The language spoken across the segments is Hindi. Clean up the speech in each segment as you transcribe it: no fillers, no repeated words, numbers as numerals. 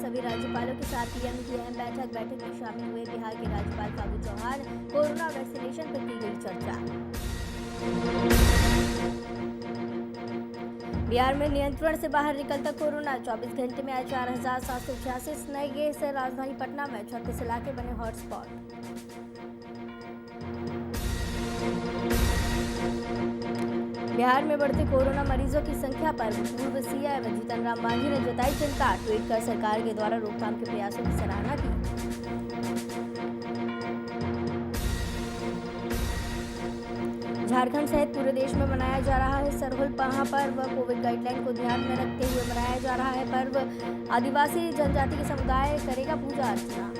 सभी राज्यपालों के साथ पीएम की अहम बैठक में शामिल हुए बिहार के राज्यपाल फागू चौहान। कोरोना वैक्सीनेशन पर की गई चर्चा। बिहार में नियंत्रण से बाहर निकलता कोरोना, 24 घंटे में आए 4,786 नए केस। राजधानी पटना में 36 इलाके बने हॉटस्पॉट। बिहार में बढ़ते कोरोना मरीजों की संख्या पर पूर्व सीएम जीतन राम मांझी ने जताई चिंता। ट्वीट कर सरकार के द्वारा रोकथाम के प्रयासों की सराहना की। झारखंड सहित पूरे देश में मनाया जा रहा है सरहुल महापर्व। कोविड गाइडलाइन को ध्यान में रखते हुए मनाया जा रहा है पर्व। आदिवासी जनजाति के समुदाय करेगा पूजा अर्चना।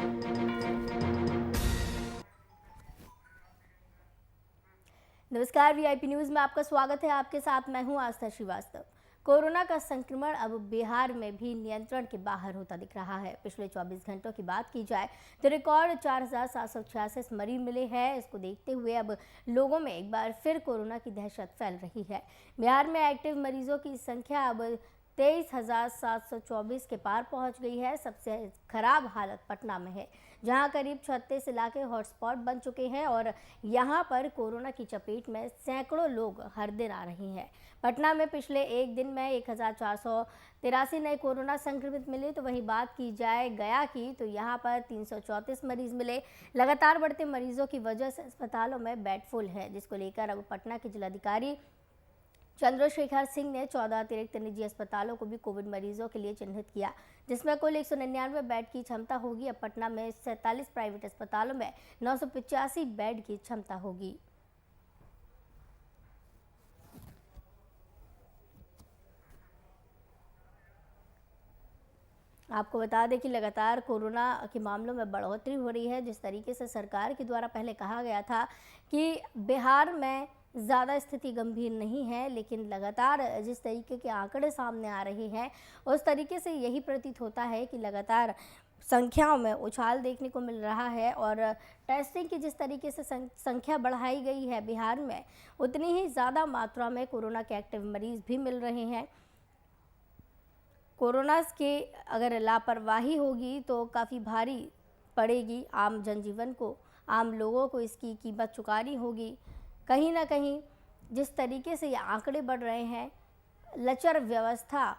नमस्कार, वीआईपी न्यूज में आपका स्वागत है। आपके साथ मैं हूं आस्था श्रीवास्तव। कोरोना का संक्रमण अब बिहार में भी नियंत्रण के बाहर होता दिख रहा है। पिछले 24 घंटों की बात की जाए तो रिकॉर्ड 4,786 मरीज मिले हैं। इसको देखते हुए अब लोगों में एक बार फिर कोरोना की दहशत फैल रही है। बिहार में एक्टिव मरीजों की संख्या अब 23,724 के पार पहुंच गई है। सबसे खराब हालत पटना में है, जहां करीब 36 इलाके हॉटस्पॉट बन चुके हैं और यहां पर कोरोना की चपेट में सैकड़ों लोग हर दिन आ रहे हैं। पटना में पिछले एक दिन में 1,483 नए कोरोना संक्रमित मिले। तो वहीं बात की जाए गया की, तो यहां पर 334 मरीज मिले। लगातार बढ़ते मरीजों की वजह से अस्पतालों में बेड फुल है, जिसको लेकर अब पटना के जिलाधिकारी चंद्रशेखर सिंह ने 14 अतिरिक्त निजी अस्पतालों को भी कोविड मरीजों के लिए चिन्हित किया, जिसमें कुल 199 बेड की क्षमता होगी। अब पटना में 47 प्राइवेट अस्पतालों में 985 बेड की क्षमता होगी। आपको बता दें कि लगातार कोरोना के मामलों में बढ़ोतरी हो रही है। जिस तरीके से सरकार के द्वारा पहले कहा गया था कि बिहार में ज़्यादा स्थिति गंभीर नहीं है, लेकिन लगातार जिस तरीके के आंकड़े सामने आ रहे हैं, उस तरीके से यही प्रतीत होता है कि लगातार संख्याओं में उछाल देखने को मिल रहा है। और टेस्टिंग की जिस तरीके से संख्या बढ़ाई गई है बिहार में, उतनी ही ज़्यादा मात्रा में कोरोना के एक्टिव मरीज भी मिल रहे हैं। कोरोना की अगर लापरवाही होगी तो काफ़ी भारी पड़ेगी आम जनजीवन को, आम लोगों को इसकी कीमत चुकानी होगी। कहीं ना कहीं जिस तरीके से ये आंकड़े बढ़ रहे हैं, लचर व्यवस्था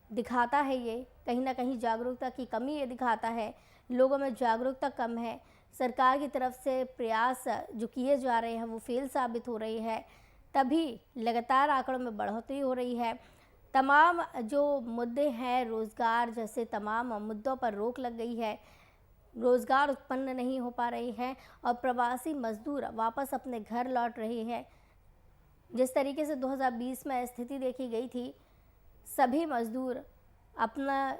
दिखाता है ये, कहीं ना कहीं जागरूकता की कमी ये दिखाता है। लोगों में जागरूकता कम है। सरकार की तरफ से प्रयास जो किए जा रहे हैं वो फेल साबित हो रही है, तभी लगातार आंकड़ों में बढ़ोतरी हो रही है। तमाम जो मुद्दे हैं, रोज़गार जैसे तमाम मुद्दों पर रोक लग गई है। रोज़गार उत्पन्न नहीं हो पा रही है और प्रवासी मजदूर वापस अपने घर लौट रहे हैं। जिस तरीके से 2020 में स्थिति देखी गई थी, सभी मजदूर अपना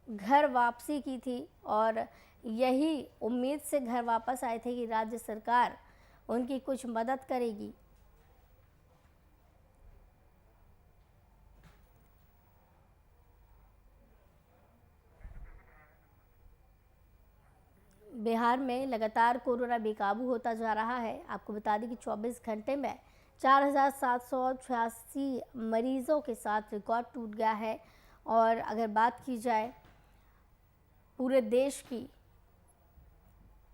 घर वापसी की थी और यही उम्मीद से घर वापस आए थे कि राज्य सरकार उनकी कुछ मदद करेगी। बिहार में लगातार कोरोना बेकाबू होता जा रहा है। आपको बता दें कि 24 घंटे में 4,786 मरीजों के साथ रिकॉर्ड टूट गया है। और अगर बात की जाए पूरे देश की,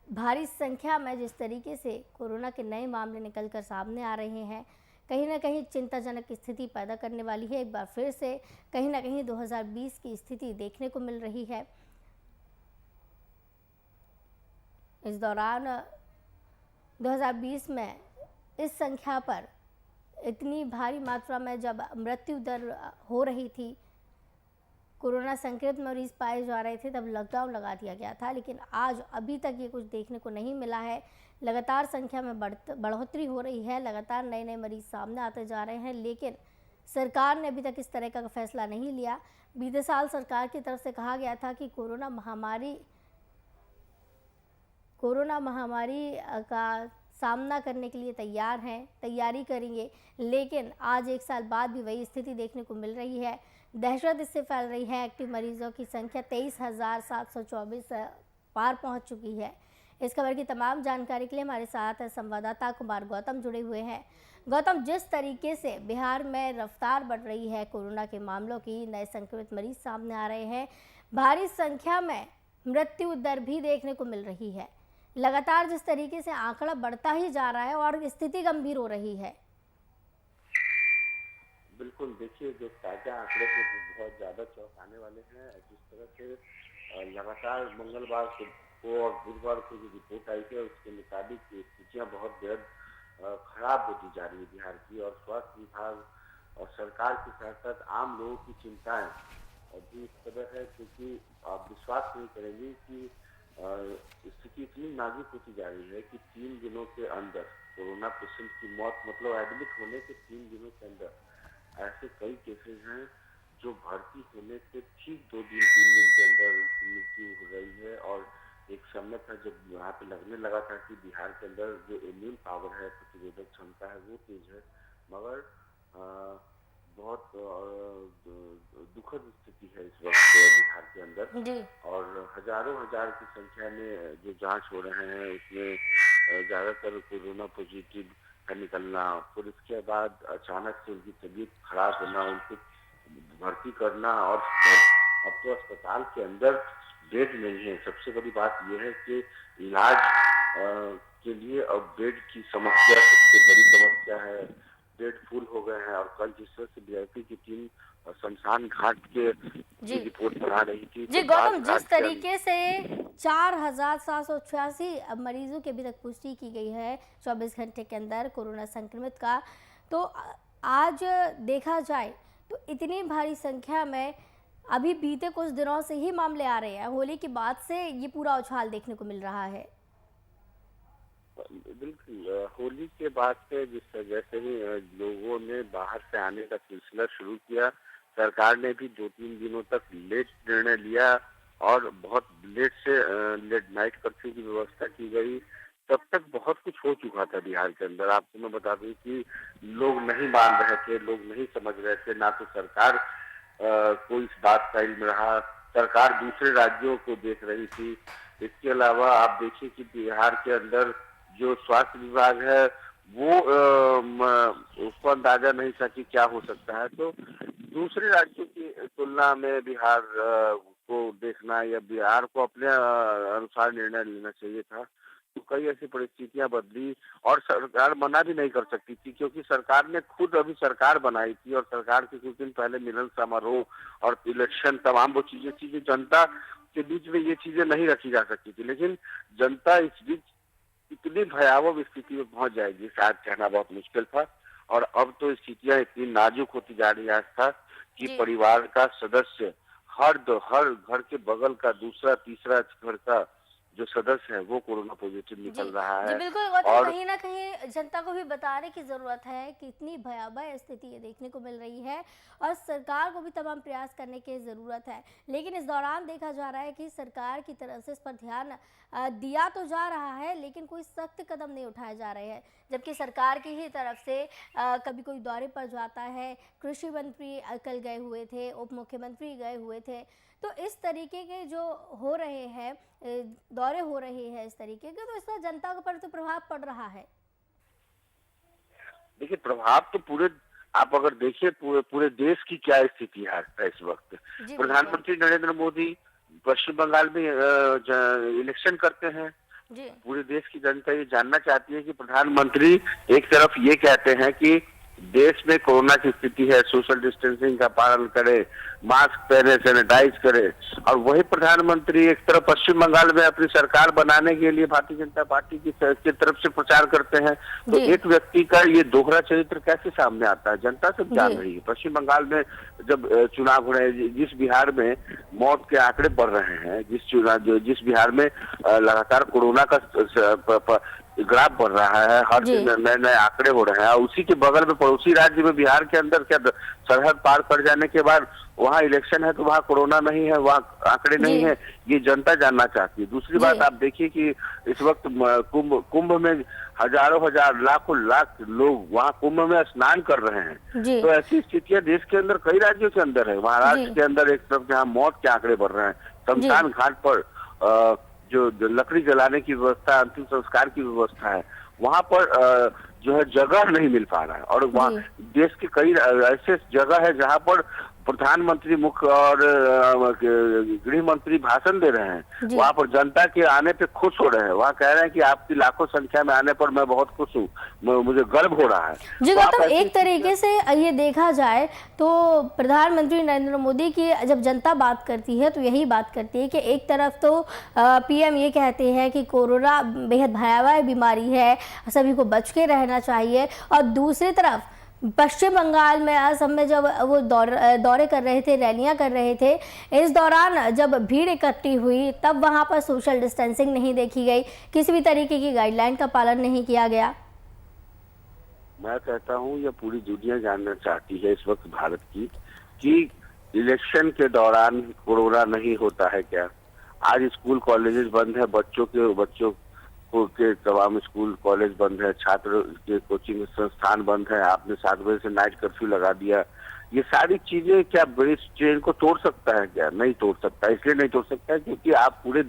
भारी संख्या में जिस तरीके से कोरोना के नए मामले निकलकर सामने आ रहे हैं, कहीं ना कहीं चिंताजनक स्थिति पैदा करने वाली है। एक बार फिर से कहीं ना कहीं 2020 की स्थिति देखने को मिल रही है। इस दौरान 2020 में इस संख्या पर इतनी भारी मात्रा में जब मृत्यु दर हो रही थी, कोरोना संक्रमित मरीज पाए जा रहे थे, तब लॉकडाउन लगा दिया गया था। लेकिन आज अभी तक ये कुछ देखने को नहीं मिला है। लगातार संख्या में बढ़ोतरी हो रही है, लगातार नए नए मरीज सामने आते जा रहे हैं, लेकिन सरकार ने अभी तक इस तरह का फैसला नहीं लिया। बीते साल सरकार की तरफ से कहा गया था कि कोरोना महामारी का सामना करने के लिए तैयार हैं, तैयारी करेंगे। लेकिन आज एक साल बाद भी वही स्थिति देखने को मिल रही है। दहशत इससे फैल रही है। एक्टिव मरीजों की संख्या 23,724 पार पहुंच चुकी है। इस खबर की तमाम जानकारी के लिए हमारे साथ संवाददाता कुमार गौतम जुड़े हुए हैं। गौतम, जिस तरीके से बिहार में रफ्तार बढ़ रही है कोरोना के मामलों की, नए संक्रमित मरीज सामने आ रहे हैं, भारी संख्या में मृत्यु दर भी देखने को मिल रही है। लगातार जिस तरीके से आंकड़ा बढ़ता ही जा रहा है और स्थिति गंभीर हो रही है। बिल्कुल, देखिए जो ताजा आंकड़े हैं वो बहुत ज्यादा चौंकाने वाले हैं। जिस तरह से लगातार मंगलवार को और बुधवार को जो रिपोर्ट आई है उसके मुताबिक स्थितियां बहुत बेहद खराब होती जा रही है बिहार की, और स्वास्थ्य विभाग और सरकार के साथ साथ आम लोगों की चिंताएं अभी इस तरह है, क्योंकि आप विश्वास नहीं करेंगे कि स्थिति इतनी नाजुक होती जा रही है कि 3 दिनों के अंदर कोरोना पेशेंट की मौत, मतलब एडमिट होने के 3 दिनों के अंदर ऐसे कई केसेस हैं जो भर्ती होने से ठीक 2 दिन 3 दिन के अंदर उनकी मृत्यु हो रही है। और एक समय था जब यहाँ पे लगने लगा था कि बिहार के अंदर जो इम्यून पावर है, प्रतिरोधक क्षमता है, वो तेज है, मगर बहुत दुखद स्थिति है इस वक्त बिहार के अंदर। और हजारों हजार की संख्या में जो जांच हो रहे हैं उसमें ज्यादातर कोरोना पॉजिटिव का निकलना, फिर उसके बाद अचानक से उनकी तबीयत खराब होना, उनको भर्ती करना, और अब तो अस्पताल के अंदर बेड नहीं है। सबसे बड़ी बात यह है कि इलाज के लिए अब बेड की समस्या सबसे बड़ी समस्या है। बेड फुल हो गए हैं, और कल जिस तरह से वीआईपी की टीम शमशान घाट के रिपोर्ट बना रही थी। जी गौतम, जिस तरीके से 4,786 मरीजों की अभी तक पुष्टि की गई है 24 घंटे के अंदर कोरोना संक्रमित का, तो आज देखा जाए तो इतनी भारी संख्या में अभी बीते कुछ दिनों से ही मामले आ रहे हैं। होली के बाद से ये पूरा उछाल देखने को मिल रहा है। बिल्कुल, होली के बाद से जैसे ही लोगों ने बाहर से आने का सिलसिला शुरू किया, सरकार ने भी 2-3 दिनों तक लेट निर्णय लिया और बहुत लेट से लेट नाइट कर्फ्यू की व्यवस्था की गई। तब तक बहुत कुछ हो चुका था बिहार के अंदर। आपको मैं बता दूं कि लोग नहीं मान रहे थे, लोग नहीं समझ रहे थे, ना तो सरकार को इस बात का इल्म रहा, सरकार दूसरे राज्यों को देख रही थी। इसके अलावा आप देखिए कि बिहार के अंदर जो स्वास्थ्य विभाग है वो उसको अंदाजा नहीं था कि क्या हो सकता है। तो दूसरे राज्यों की तुलना में बिहार को देखना या बिहार को अपने अनुसार निर्णय लेना चाहिए था। तो कई ऐसी परिस्थितियां बदली, और सरकार मना भी नहीं कर सकती थी, क्योंकि सरकार ने खुद अभी सरकार बनाई थी, और सरकार के कुछ दिन पहले मिलन समारोह और इलेक्शन, तमाम वो चीजें जनता के बीच में ये चीजें नहीं रखी जा सकती थी। लेकिन जनता इस बीच इतनी भयावह स्थिति में पहुंच जाएगी शायद कहना बहुत मुश्किल था। और अब तो स्थितियां इतनी नाजुक होती जा रही है आस्था कि परिवार का सदस्य हर घर के बगल का दूसरा तीसरा घर का जो सदस्य है वो कोरोना पॉजिटिव निकल रहा है। जी बिल्कुल गौतम, और कहीं ना कहीं जनता को भी बताने की जरूरत है कि इतनी भयावह स्थिति ये देखने को मिल रही है, और सरकार को भी तमाम प्रयास करने की जरूरत है। लेकिन इस दौरान देखा जा रहा है कि सरकार की तरफ से इस पर ध्यान दिया तो जा रहा है, लेकिन कोई सख्त कदम नहीं उठाए जा रहे हैं। जबकि सरकार की ही तरफ से कभी कोई दौरे पर जाता है, कृषि मंत्री कल गए हुए थे, उप मुख्यमंत्री गए हुए थे, तो इस तरीके के जो हो रहे हैं दौरे हो रहे हैं इस तरीके के, तो इसका जनता के ऊपर तो प्रभाव पड़ रहा है। देखिए प्रभाव तो पूरे, आप अगर देखिए पूरे देश की क्या स्थिति है इस वक्त। प्रधानमंत्री नरेंद्र मोदी पश्चिम बंगाल में इलेक्शन करते हैं। पूरे देश की जनता ये जानना चाहती है कि प्रधानमंत्री एक तरफ ये कहते हैं कि देश में कोरोना की स्थिति है, सोशल डिस्टेंसिंग का पालन करे, मास्क पहने, सैनिटाइज करे, और वही प्रधानमंत्री एक तरफ पश्चिम बंगाल में अपनी सरकार बनाने के लिए भारतीय जनता पार्टी की तरफ से प्रचार करते हैं। तो एक व्यक्ति का ये दोहरा चरित्र कैसे सामने आता है, जनता सब जान रही है। पश्चिम बंगाल में जब चुनाव हो रहे हैं, जिस बिहार में मौत के आंकड़े बढ़ रहे हैं, जिस बिहार में लगातार कोरोना का ग्राफ बढ़ रहा है, हर दिन नए नए आंकड़े हो रहे हैं, उसी के बगल में पड़ोसी राज्य में बिहार के अंदर क्या सरहद पार कर जाने के बाद वहाँ इलेक्शन है तो वहाँ कोरोना नहीं है, वहाँ आंकड़े नहीं है, ये जनता जानना चाहती है। दूसरी बात आप देखिए कि इस वक्त कुंभ में हजारों हजार लाखों लाख लोग वहाँ कुंभ में स्नान कर रहे हैं। तो ऐसी स्थितियां देश के अंदर कई राज्यों के अंदर है। महाराष्ट्र के अंदर एक तरफ जहाँ मौत के आंकड़े बढ़ रहे हैं, शमशान घाट पर जो लकड़ी जलाने की व्यवस्था, अंतिम संस्कार की व्यवस्था है, वहां पर जो है जगह नहीं मिल पा रहा है। और वहाँ जी देश के कई ऐसे जगह है जहाँ पर प्रधानमंत्री मुख्य और गृह मंत्री भाषण दे रहे हैं, जी वहाँ पर जनता के आने पे खुश हो रहे हैं, वहाँ कह रहे हैं कि आपकी लाखों संख्या में आने पर मैं बहुत खुश हूँ, मुझे गर्व हो रहा है। जी तो आप गौतम, ऐसी एक तरीके से ये देखा जाए तो प्रधानमंत्री नरेंद्र मोदी की जब जनता बात करती है तो यही बात करती है कि एक तरफ तो पीएम ये कहते हैं कि कोरोना बेहद भयावह बीमारी है, सभी को बच के रहना चाहिए, और दूसरी तरफ पश्चिम बंगाल में, असम में जब वो दौरे कर रहे थे, रैलियां कर रहे थे, इस दौरान जब भीड़ इकट्ठी हुई तब वहां पर सोशल डिस्टेंसिंग नहीं देखी गई, किसी भी तरीके की गाइडलाइन का पालन नहीं किया गया। मैं कहता हूँ यह पूरी दुनिया जानना चाहती है इस वक्त भारत की कि इलेक्शन के दौरान कोरोना नहीं होता है क्या। आज स्कूल कॉलेजेस बंद है, बच्चों के तमाम स्कूल कॉलेज बंद है, छात्र के कोचिंग संस्थान बंद है, आपने 7 बजे से नाइट कर्फ्यू लगा दिया। ये सारी चीजें क्या ब्रिज ट्रेन को तोड़ सकता है क्या? नहीं तोड़ सकता। इसलिए नहीं तोड़ सकता है क्योंकि आप पूरे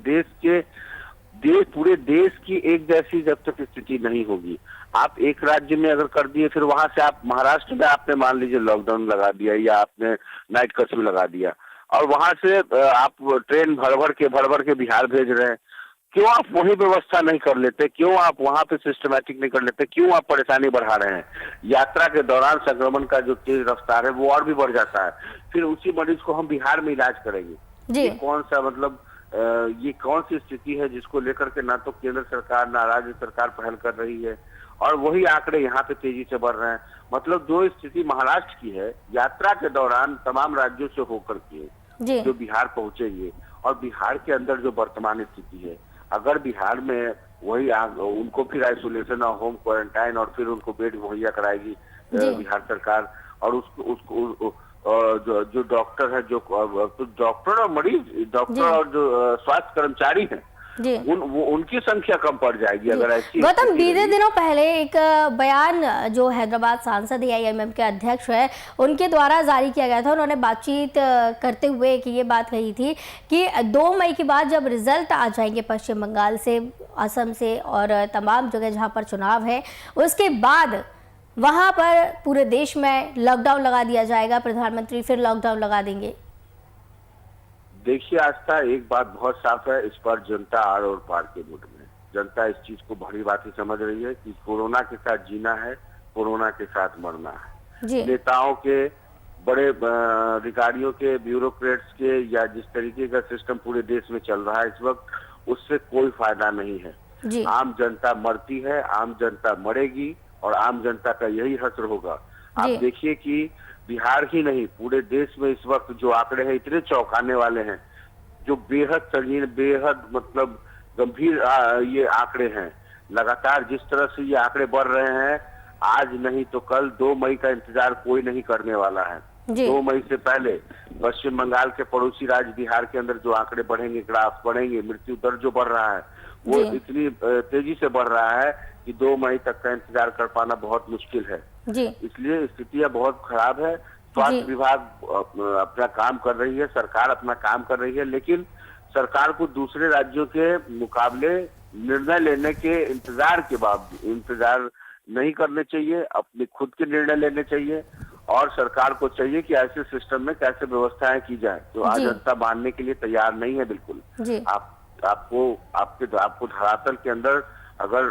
देश की एक जैसी जब तक स्थिति नहीं होगी, आप एक राज्य में अगर कर दिए, फिर वहां से आप महाराष्ट्र में आपने मान लीजिए लॉकडाउन लगा दिया या आपने नाइट कर्फ्यू लगा दिया, और वहां से आप ट्रेन भर भर के बिहार भेज रहे हैं, क्यों आप वही व्यवस्था नहीं कर लेते? क्यों आप वहां पे सिस्टमैटिक नहीं कर लेते? क्यों आप परेशानी बढ़ा रहे हैं? यात्रा के दौरान संक्रमण का जो तेज रफ्तार है वो और भी बढ़ जाता है, फिर उसी मरीज को हम बिहार में इलाज करेंगे। ये कौन सा मतलब ये कौन सी स्थिति है जिसको लेकर के ना तो केंद्र सरकार ना राज्य सरकार पहल कर रही है, और वही आंकड़े यहाँ पे तेजी से बढ़ रहे हैं। मतलब जो स्थिति महाराष्ट्र की है, यात्रा के दौरान तमाम राज्यों से होकर के जो बिहार पहुंचेंगे, और बिहार के अंदर जो वर्तमान स्थिति है, अगर बिहार में वही उनको फिर आइसोलेशन और होम क्वारंटाइन और फिर उनको बेड मुहैया कराएगी बिहार सरकार, और उसको जो डॉक्टर है, जो डॉक्टर और मरीज, डॉक्टर और जो स्वास्थ्य कर्मचारी हैं, उनकी संख्या कम पड़ जाएगी अगर ऐसी। गौतम, बीते दिनों पहले एक बयान जो हैदराबाद सांसद AIMM के अध्यक्ष है उनके द्वारा जारी किया गया था, उन्होंने बातचीत करते हुए कि ये बात कही थी कि 2 मई के बाद जब रिजल्ट आ जाएंगे पश्चिम बंगाल से, असम से और तमाम जगह जहां पर चुनाव है, उसके बाद वहां पर पूरे देश में लॉकडाउन लगा दिया जाएगा, प्रधानमंत्री फिर लॉकडाउन लगा देंगे। देखिए आस्था, एक बात बहुत साफ है, इस पर जनता आर और पार के मूड में। जनता इस चीज को भली भांति समझ रही है कि कोरोना के साथ जीना है, कोरोना के साथ मरना है। नेताओं के, बड़े अधिकारियों के, ब्यूरोक्रेट्स के, या जिस तरीके का सिस्टम पूरे देश में चल रहा है इस वक्त, उससे कोई फायदा नहीं है। आम जनता मरती है, आम जनता मरेगी, और आम जनता का यही हश्र होगा। आप देखिए कि बिहार ही नहीं, पूरे देश में इस वक्त जो आंकड़े हैं इतने चौंकाने वाले हैं, जो बेहद संगीन, बेहद मतलब गंभीर ये आंकड़े हैं। लगातार जिस तरह से ये आंकड़े बढ़ रहे हैं, आज नहीं तो कल 2 मई का इंतजार कोई नहीं करने वाला है। 2 मई से पहले पश्चिम बंगाल के पड़ोसी राज्य बिहार के अंदर जो आंकड़े बढ़ेंगे, ग्राफ बढ़ेंगे, मृत्यु दर जो बढ़ रहा है वो इतनी तेजी से बढ़ रहा है कि 2 मई तक का इंतजार कर पाना बहुत मुश्किल है। इसलिए स्थितियां बहुत खराब है। स्वास्थ्य विभाग अपना काम कर रही है, सरकार अपना काम कर रही है, लेकिन सरकार को दूसरे राज्यों के मुकाबले निर्णय लेने के इंतजार नहीं करने चाहिए, अपने खुद के निर्णय लेने चाहिए, और सरकार को चाहिए कि ऐसे सिस्टम में कैसे व्यवस्थाएं की जाए। तो आज जनता मानने के लिए तैयार नहीं है बिल्कुल। आपको धरातल के अंदर अगर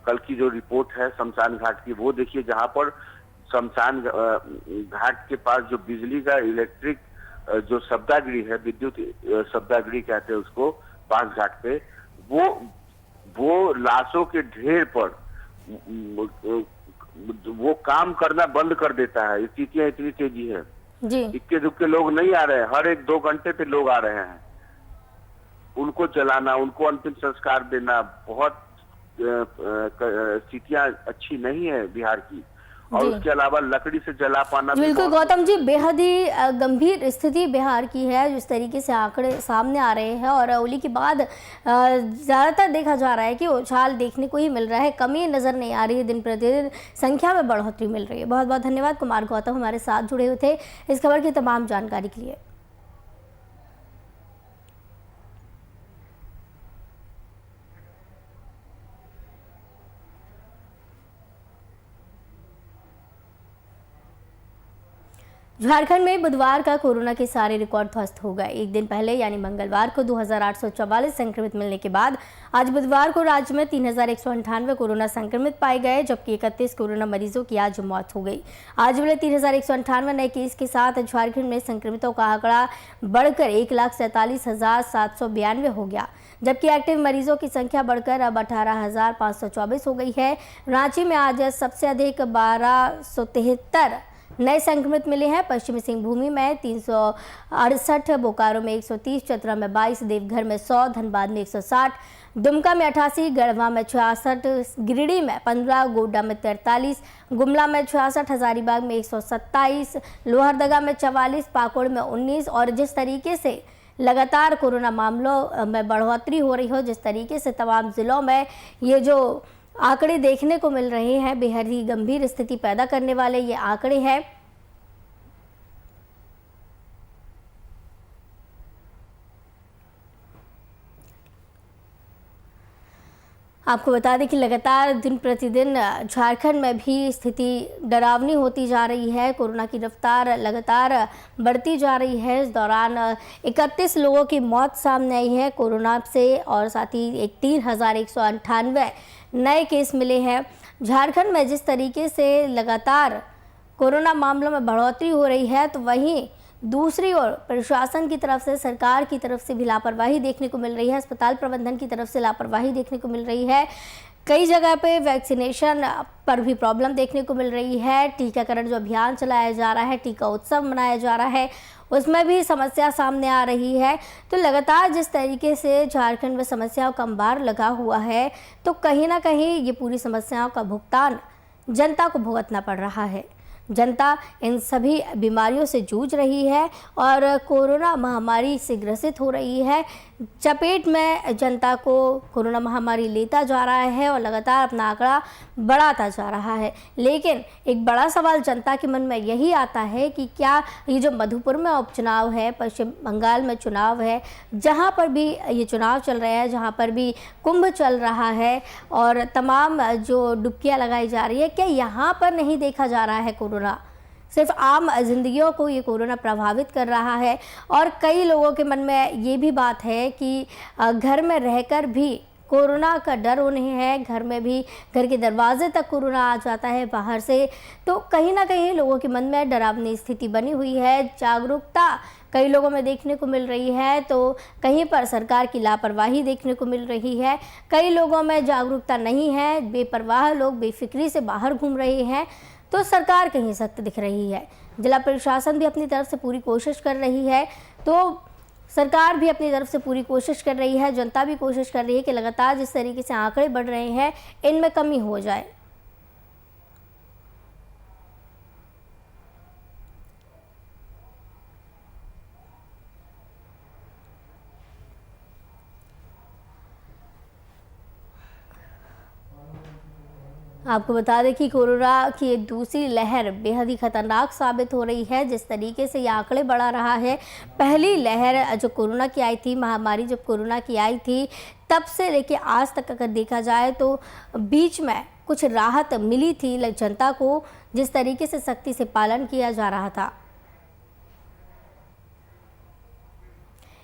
कल की जो रिपोर्ट है शमशान घाट की, वो देखिए, जहां पर शमशान घाट के पास जो बिजली का इलेक्ट्रिक जो शब्दागृह है, विद्युत शब्दागृह कहते हैं उसको, बांस घाट पे, वो लाशों के ढेर पर वो काम करना बंद कर देता है। स्थितियां इतनी तेजी है, इक्के दुक्के लोग नहीं आ रहे हैं, हर 1-2 घंटे पे लोग आ रहे हैं। उनको जलाना, उनको अंतिम संस्कार देना, बहुत स्थितियां अच्छी नहीं है बिहार की, और उसके अलावा लकड़ी से जला पाना। बिल्कुल गौतम जी, बेहद ही गंभीर स्थिति बिहार की है जिस तरीके से आंकड़े सामने आ रहे हैं, और होली के बाद ज़्यादातर देखा जा रहा है कि उछाल देखने को ही मिल रहा है, कमी नज़र नहीं आ रही है, दिन प्रतिदिन संख्या में बढ़ोतरी मिल रही है। बहुत बहुत धन्यवाद कुमार गौतम, हमारे साथ जुड़े हुए थे इस खबर की तमाम जानकारी के लिए। झारखंड में बुधवार का कोरोना के सारे रिकॉर्ड ध्वस्त हो गए। एक दिन पहले यानी मंगलवार को 2844 संक्रमित मिलने के बाद आज बुधवार को राज्य में 3198 कोरोना संक्रमित पाए गए, जबकि 31 कोरोना मरीजों की आज मौत हो गई। आज मिले 3198 नए केस के साथ झारखंड में संक्रमितों का आंकड़ा बढ़कर 1,47,792 हो गया, जबकि एक्टिव मरीजों की संख्या बढ़कर अब 18,524 हो गई है। रांची में आज सबसे अधिक 1273 नए संक्रमित मिले हैं। पश्चिमी सिंहभूमि में 368, बोकारो में 130, चतरा में 22, देवघर में 100, धनबाद में 160, दुमका में 88, गढ़वा में 66, गिरिडीह में 15, गोड्डा में 43, गुमला में 66, हजारीबाग में 127, लोहरदगा में 44, पाकुड़ में 19। और जिस तरीके से लगातार कोरोना मामलों में बढ़ोतरी हो रही हो, जिस तरीके से तमाम जिलों में ये जो आंकड़े देखने को मिल रहे हैं, बेहद ही गंभीर स्थिति पैदा करने वाले ये आंकड़े हैं। आपको बता दें कि लगातार दिन प्रतिदिन झारखंड में भी स्थिति डरावनी होती जा रही है। कोरोना की रफ्तार लगातार बढ़ती जा रही है। इस दौरान 31 लोगों की मौत सामने आई है कोरोना से, और साथ ही 3198 नए केस मिले हैं। झारखंड में जिस तरीके से लगातार कोरोना मामलों में बढ़ोतरी हो रही है, तो वहीं दूसरी ओर प्रशासन की तरफ से, सरकार की तरफ से भी लापरवाही देखने को मिल रही है। अस्पताल प्रबंधन की तरफ से लापरवाही देखने को मिल रही है। कई जगह पे वैक्सीनेशन पर भी प्रॉब्लम देखने को मिल रही है। टीकाकरण जो अभियान चलाया जा रहा है, टीका उत्सव मनाया जा रहा है, उसमें भी समस्या सामने आ रही है। तो लगातार जिस तरीके से झारखंड में समस्याओं का अंबार लगा हुआ है, तो कहीं ना कहीं ये पूरी समस्याओं का भुगतान जनता को भुगतना पड़ रहा है। जनता इन सभी बीमारियों से जूझ रही है और कोरोना महामारी से ग्रसित हो रही है। चपेट में जनता को कोरोना महामारी लेता जा रहा है और लगातार अपना आंकड़ा बढ़ाता जा रहा है। लेकिन एक बड़ा सवाल जनता के मन में यही आता है कि क्या ये जो मधुपुर में उपचुनाव है, पश्चिम बंगाल में चुनाव है, जहाँ पर भी ये चुनाव चल रहे हैं, जहाँ पर भी कुंभ चल रहा है और तमाम जो डुबकियाँ लगाई जा रही है, क्या यहाँ पर नहीं देखा जा रहा है कोरोना? सिर्फ आम जिंदगियों को ये कोरोना प्रभावित कर रहा है। और कई लोगों के मन में ये भी बात है कि घर में रहकर भी कोरोना का डर उन्हें है, घर में भी घर के दरवाजे तक कोरोना आ जाता है बाहर से। तो कहीं ना कहीं लोगों के मन में डरावनी स्थिति बनी हुई है। जागरूकता कई लोगों में देखने को मिल रही है, तो कहीं पर सरकार की लापरवाही देखने को मिल रही है। कई लोगों में जागरूकता नहीं है, बेपरवाह लोग बेफिक्री से बाहर घूम रहे हैं। तो सरकार कहीं सख्त दिख रही है, जिला प्रशासन भी अपनी तरफ से पूरी कोशिश कर रही है, तो सरकार भी अपनी तरफ से पूरी कोशिश कर रही है, जनता भी कोशिश कर रही है कि लगातार जिस तरीके से आंकड़े बढ़ रहे हैं, इनमें कमी हो जाए। आपको बता दें कि कोरोना की एक दूसरी लहर बेहद ही खतरनाक साबित हो रही है। जिस तरीके से ये आंकड़े बढ़ा रहा है, पहली लहर जो कोरोना की आई थी, महामारी जब कोरोना की आई थी, तब से लेके आज तक अगर देखा जाए तो बीच में कुछ राहत मिली थी जनता को, जिस तरीके से सख्ती से पालन किया जा रहा था।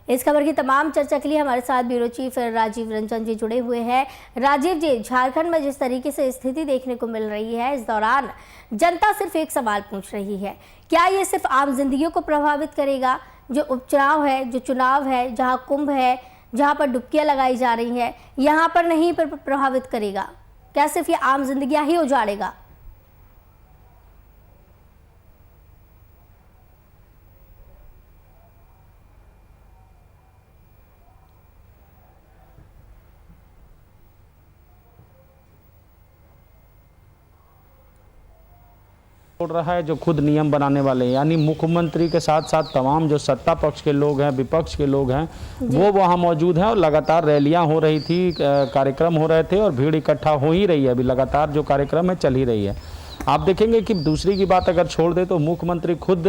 इस खबर की तमाम चर्चा के लिए हमारे साथ ब्यूरो चीफ राजीव रंजन जी जुड़े हुए हैं। राजीव जी, झारखंड में जिस तरीके से स्थिति देखने को मिल रही है, इस दौरान जनता सिर्फ एक सवाल पूछ रही है, क्या ये सिर्फ आम जिंदगियों को प्रभावित करेगा? जो उपचुनाव है, जो चुनाव है, जहाँ कुंभ है, जहाँ पर डुबकियाँ लगाई जा रही हैं, यहाँ पर नहीं प्रभावित करेगा? क्या सिर्फ ये आम जिंदगियाँ ही उजाड़ेगा? बोल रहा है जो खुद नियम बनाने वाले हैं, यानी मुख्यमंत्री के साथ साथ तमाम जो सत्ता पक्ष के लोग हैं, विपक्ष के लोग हैं, वो वहाँ मौजूद हैं और लगातार रैलियां हो रही थी, कार्यक्रम हो रहे थे और भीड़ इकट्ठा हो ही रही है। अभी लगातार जो कार्यक्रम है चल ही रही है। आप देखेंगे कि दूसरी की बात अगर छोड़ दे तो मुख्यमंत्री खुद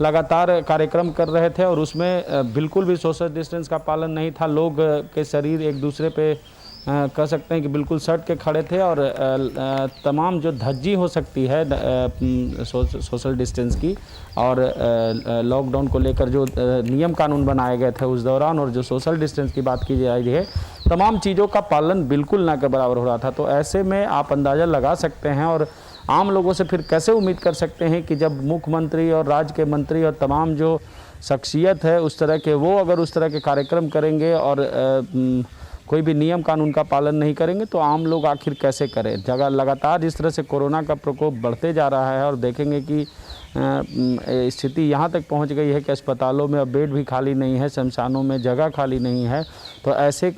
लगातार कार्यक्रम कर रहे थे और उसमें बिल्कुल भी सोशल डिस्टेंस का पालन नहीं था। लोग के शरीर एक दूसरे पे कह सकते हैं कि बिल्कुल सट के खड़े थे और तमाम जो धज्जी हो सकती है सोशल डिस्टेंस की और लॉकडाउन को लेकर जो नियम कानून बनाए गए थे उस दौरान और जो सोशल डिस्टेंस की बात की जा रही है, तमाम चीज़ों का पालन बिल्कुल ना के बराबर हो रहा था। तो ऐसे में आप अंदाज़ा लगा सकते हैं और आम लोगों से फिर कैसे उम्मीद कर सकते हैं कि जब मुख्यमंत्री और राज्य के मंत्री और तमाम जो शख्सियत है उस तरह के, वो अगर उस तरह के कार्यक्रम करेंगे और कोई भी नियम कानून का पालन नहीं करेंगे तो आम लोग आखिर कैसे करें। जगह लगातार जिस तरह से कोरोना का प्रकोप बढ़ते जा रहा है और देखेंगे कि स्थिति यहाँ तक पहुँच गई है कि अस्पतालों में अब बेड भी खाली नहीं है, शमशानों में जगह खाली नहीं है। तो ऐसे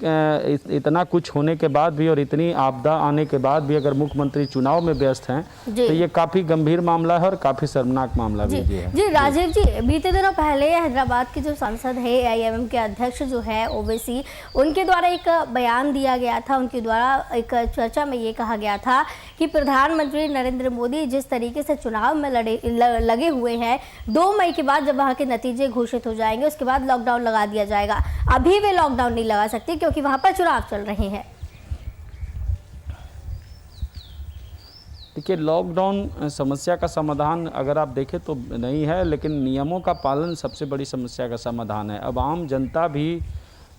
इतना कुछ होने के बाद भी और इतनी आपदा आने के बाद भी अगर मुख्यमंत्री चुनाव में व्यस्त हैं तो ये काफ़ी गंभीर मामला है और काफ़ी शर्मनाक मामला भी है। जी राजीव जी, बीते दिनों पहले हैदराबाद के जो सांसद है AIMM के अध्यक्ष जो है ओवैसी, उनके द्वारा एक बयान दिया गया था, उनके द्वारा एक चर्चा में ये कहा गया था कि प्रधानमंत्री नरेंद्र मोदी जिस तरीके से चुनाव में लगे हुए हैं, 2 मई के बाद जब वहाँ के नतीजे घोषित हो जाएंगे उसके बाद लॉकडाउन लगा दिया जाएगा। अभी वे लॉकडाउन नहीं लगा सकते क्योंकि वहाँ पर चुनाव चल रहे हैं। देखिए, लॉकडाउन समस्या का समाधान अगर आप देखें तो नहीं है, लेकिन नियमों का पालन सबसे बड़ी समस्या का समाधान है। अब आम जनता भी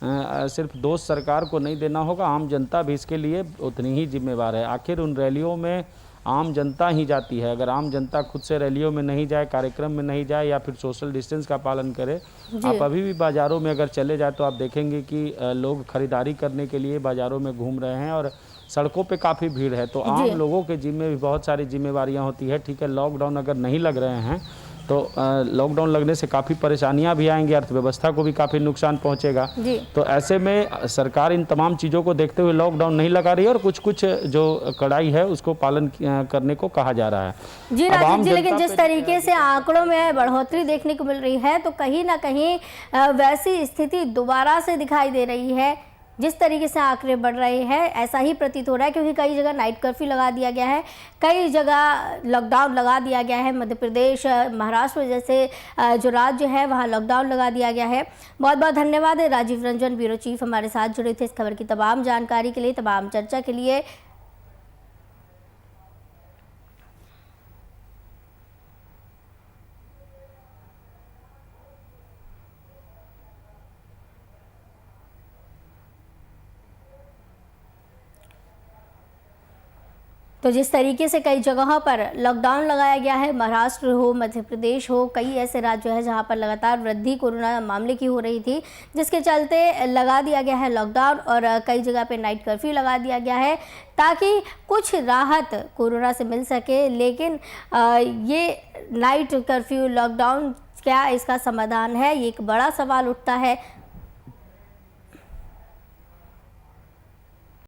सिर्फ दोष सरकार को नहीं देना होगा, आम जनता भी इसके लिए उतनी ही जिम्मेवार है। आखिर उन रैलियों में आम जनता ही जाती है। अगर आम जनता खुद से रैलियों में नहीं जाए, कार्यक्रम में नहीं जाए या फिर सोशल डिस्टेंस का पालन करे, आप अभी भी बाज़ारों में अगर चले जाए तो आप देखेंगे कि लोग खरीदारी करने के लिए बाज़ारों में घूम रहे हैं और सड़कों पे काफ़ी भीड़ है। तो आम लोगों के जिम्मे भी बहुत सारी जिम्मेवारियां होती है। ठीक है, लॉकडाउन अगर नहीं लग रहे हैं तो लॉकडाउन लगने से काफ़ी परेशानियां भी आएंगी, अर्थव्यवस्था को भी काफ़ी नुकसान पहुंचेगा। तो ऐसे में सरकार इन तमाम चीज़ों को देखते हुए लॉकडाउन नहीं लगा रही है और कुछ कुछ जो कड़ाई है उसको पालन करने को कहा जा रहा है। जी राजीव जी, लेकिन जिस तरीके से आंकड़ों में बढ़ोतरी देखने को मिल रही है तो कहीं ना कहीं वैसी स्थिति दोबारा से दिखाई दे रही है। जिस तरीके से आंकड़े बढ़ रहे हैं ऐसा ही प्रतीत हो रहा है, क्योंकि कई जगह नाइट कर्फ्यू लगा दिया गया है, कई जगह लॉकडाउन लगा दिया गया है। मध्य प्रदेश, महाराष्ट्र जैसे जो राज्य है वहाँ लॉकडाउन लगा दिया गया है। बहुत बहुत धन्यवाद राजीव रंजन, ब्यूरो चीफ, हमारे साथ जुड़े थे इस खबर की तमाम जानकारी के लिए, तमाम चर्चा के लिए। तो जिस तरीके से कई जगहों पर लॉकडाउन लगाया गया है, महाराष्ट्र हो, मध्य प्रदेश हो, कई ऐसे राज्य हैं जहां पर लगातार वृद्धि कोरोना मामले की हो रही थी, जिसके चलते लगा दिया गया है लॉकडाउन और कई जगह पे नाइट कर्फ्यू लगा दिया गया है ताकि कुछ राहत कोरोना से मिल सके। लेकिन ये नाइट कर्फ्यू, लॉकडाउन क्या इसका समाधान है, ये एक बड़ा सवाल उठता है।